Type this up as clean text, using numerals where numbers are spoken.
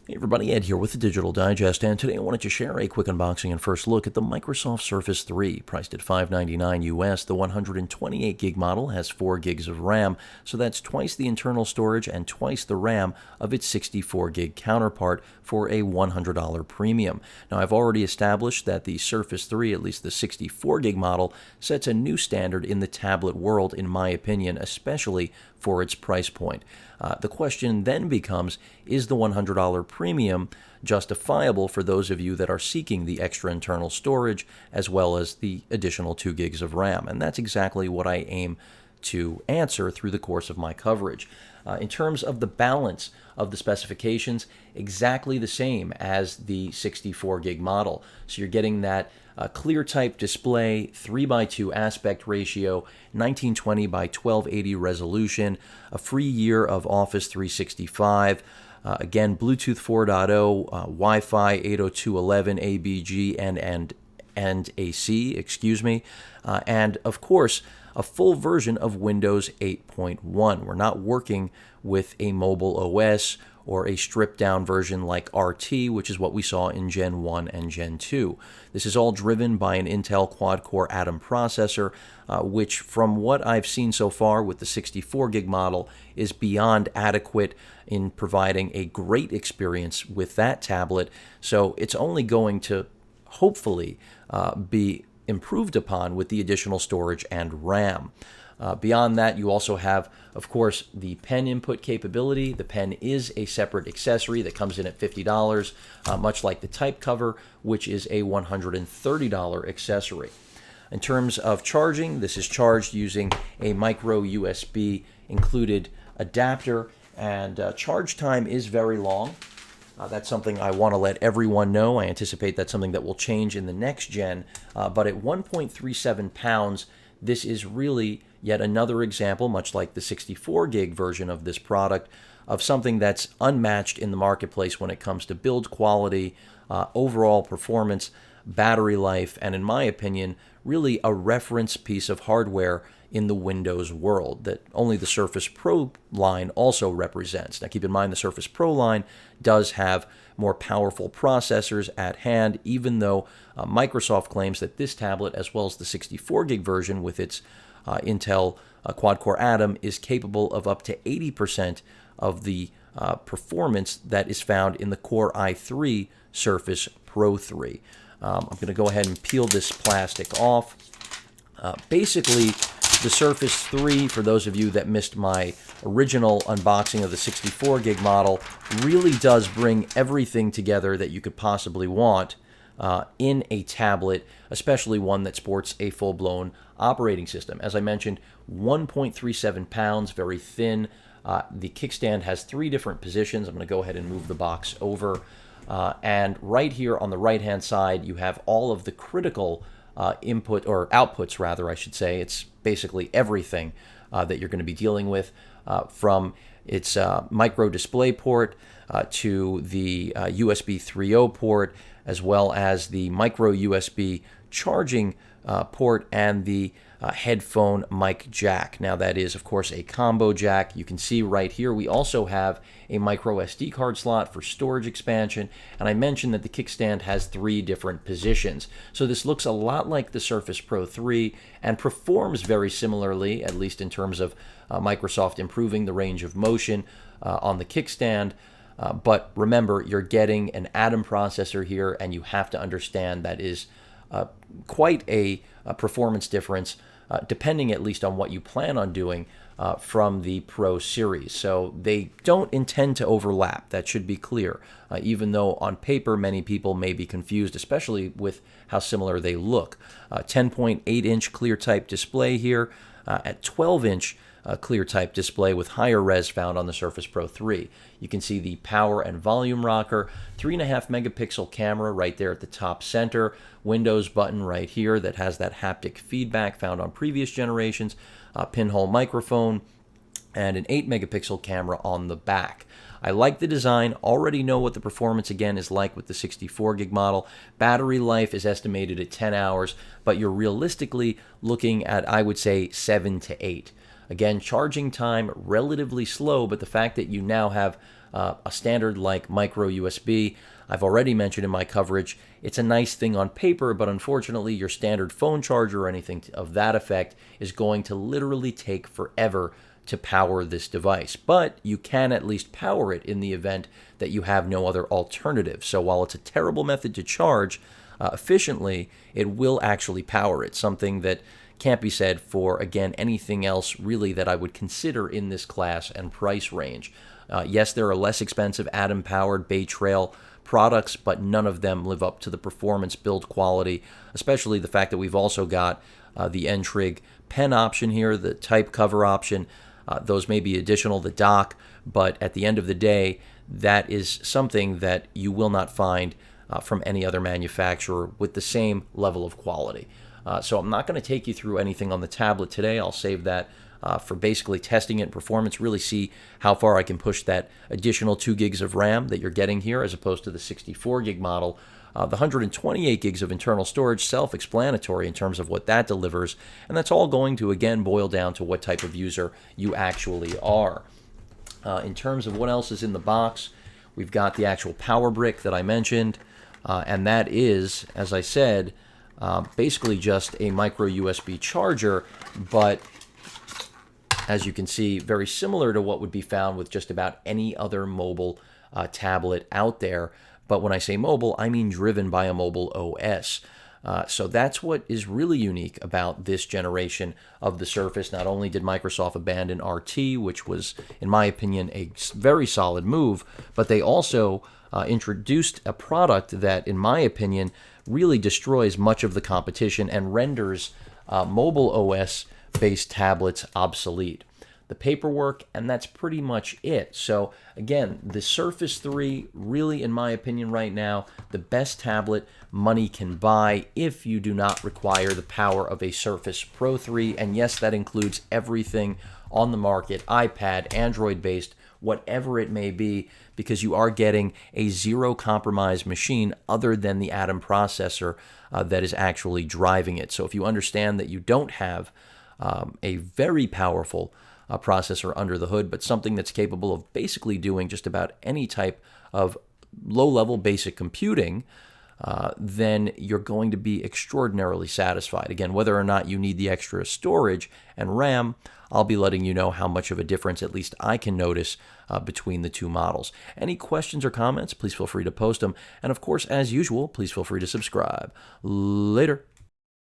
Hey everybody, Ed here with the Digital Digest, and today I wanted to share a quick unboxing and first look at the Microsoft Surface 3, priced at $599 US. The 128 gig model has 4 gigs of RAM, so that's twice the internal storage and twice the RAM of its 64 gig counterpart for a $100 premium. Now, I've already established that the Surface 3, at least the 64 gig model, sets a new standard in the tablet world, in my opinion, especially for its price point. The question then becomes, is the $100 premium justifiable for those of you that are seeking the extra internal storage as well as the additional 2 gigs of RAM? And that's exactly what I aim to answer through the course of my coverage. In terms of the balance of the specifications, exactly the same as the 64 gig model. So you're getting that clear type display, 3:2 aspect ratio, 1920 by 1280 resolution, a free year of Office 365. Again, Bluetooth 4.0, Wi-Fi 802.11, ABG, and AC, and of course, a full version of Windows 8.1. We're not working with a mobile OS or a stripped-down version like RT, which is what we saw in Gen 1 and Gen 2. This is all driven by an Intel quad-core Atom processor, which, from what I've seen so far with the 64 gig model, is beyond adequate in providing a great experience with that tablet. So it's only going to hopefully be improved upon with the additional storage and RAM. Beyond that, you also have, of course, the pen input capability. The pen is a separate accessory that comes in at $50, much like the type cover, which is a $130 accessory. In terms of charging, this is charged using a micro USB included adapter, and charge time is very long. That's something I want to let everyone know. I anticipate that's something that will change in the next gen, but at 1.37 pounds, this is really yet another example, much like the 64 gig version of this product, of something that's unmatched in the marketplace when it comes to build quality, overall performance, battery life, and in my opinion, really a reference piece of hardware in the Windows world that only the Surface Pro line also represents. Now, keep in mind the Surface Pro line does have more powerful processors at hand, even though Microsoft claims that this tablet, as well as the 64 gig version with its Intel quad-core Atom, is capable of up to 80% of the performance that is found in the Core i3 Surface Pro 3. I'm going to go ahead and peel this plastic off. Basically, the Surface 3, for those of you that missed my original unboxing of the 64 gig model, really does bring everything together that you could possibly want in a tablet, especially one that sports a full-blown operating system. As I mentioned, 1.37 pounds, very thin. The kickstand has 3 different positions. I'm going to go ahead and move the box over. And right here on the right-hand side, you have all of the critical input, or outputs rather, I should say. It's basically everything that you're going to be dealing with, from its micro display port to the USB 3.0 port, as well as the micro USB charging port and the headphone mic jack. Now, that is, of course, a combo jack. You can see right here we also have a micro SD card slot for storage expansion, and I mentioned that the kickstand has 3 different positions. So this looks a lot like the Surface Pro 3 and performs very similarly, at least in terms of Microsoft improving the range of motion on the kickstand. But remember, you're getting an Atom processor here, and you have to understand that is quite a performance difference, depending at least on what you plan on doing from the Pro series. So they don't intend to overlap. That should be clear, even though on paper many people may be confused, especially with how similar they look. 10.8-inch clear type display here, at 12-inch clear type display with higher res found on the Surface Pro 3. You can see the power and volume rocker, 3.5 megapixel camera right there at the top center, Windows button right here that has that haptic feedback found on previous generations, pinhole microphone, and an 8 megapixel camera on the back. I like the design, already know what the performance again is like with the 64 gig model. Battery life is estimated at 10 hours, but you're realistically looking at, I would say, 7 to 8. Again, charging time relatively slow, but the fact that you now have A standard like micro USB, I've already mentioned in my coverage, it's a nice thing on paper, but unfortunately your standard phone charger or anything of that effect is going to literally take forever to power this device. But you can at least power it in the event that you have no other alternative. So while it's a terrible method to charge efficiently, it will actually power it, something that can't be said for, again, anything else really that I would consider in this class and price range. Yes, there are less expensive Atom-powered Bay Trail products, but none of them live up to the performance build quality, especially the fact that we've also got the N-Trig pen option here, the type cover option. Those may be additional, the dock, but at the end of the day, that is something that you will not find from any other manufacturer with the same level of quality. So I'm not going to take you through anything on the tablet today. I'll save that for basically testing it in performance, really see how far I can push that additional 2 gigs of RAM that you're getting here as opposed to the 64 gig model. The 128 gigs of internal storage, self-explanatory in terms of what that delivers, and that's all going to, again, boil down to what type of user you actually are. In terms of what else is in the box, we've got the actual power brick that I mentioned, and that is, as I said, basically just a micro USB charger, but as you can see, very similar to what would be found with just about any other mobile tablet out there. But when I say mobile, I mean driven by a mobile OS. So that's what is really unique about this generation of the Surface. Not only did Microsoft abandon RT, which was, in my opinion, a very solid move, but they also introduced a product that, in my opinion, really destroys much of the competition and renders mobile OS-based tablets obsolete. The paperwork, and that's pretty much it. So again, the Surface 3, really, in my opinion right now, the best tablet money can buy if you do not require the power of a Surface Pro 3. And yes, that includes everything on the market, iPad, Android-based, whatever it may be, because you are getting a zero-compromise machine other than the Atom processor that is actually driving it. So if you understand that you don't have a very powerful processor under the hood, but something that's capable of basically doing just about any type of low-level basic computing, then you're going to be extraordinarily satisfied. Again, whether or not you need the extra storage and RAM, I'll be letting you know how much of a difference at least I can notice between the two models. Any questions or comments, please feel free to post them. And of course, as usual, please feel free to subscribe. Later.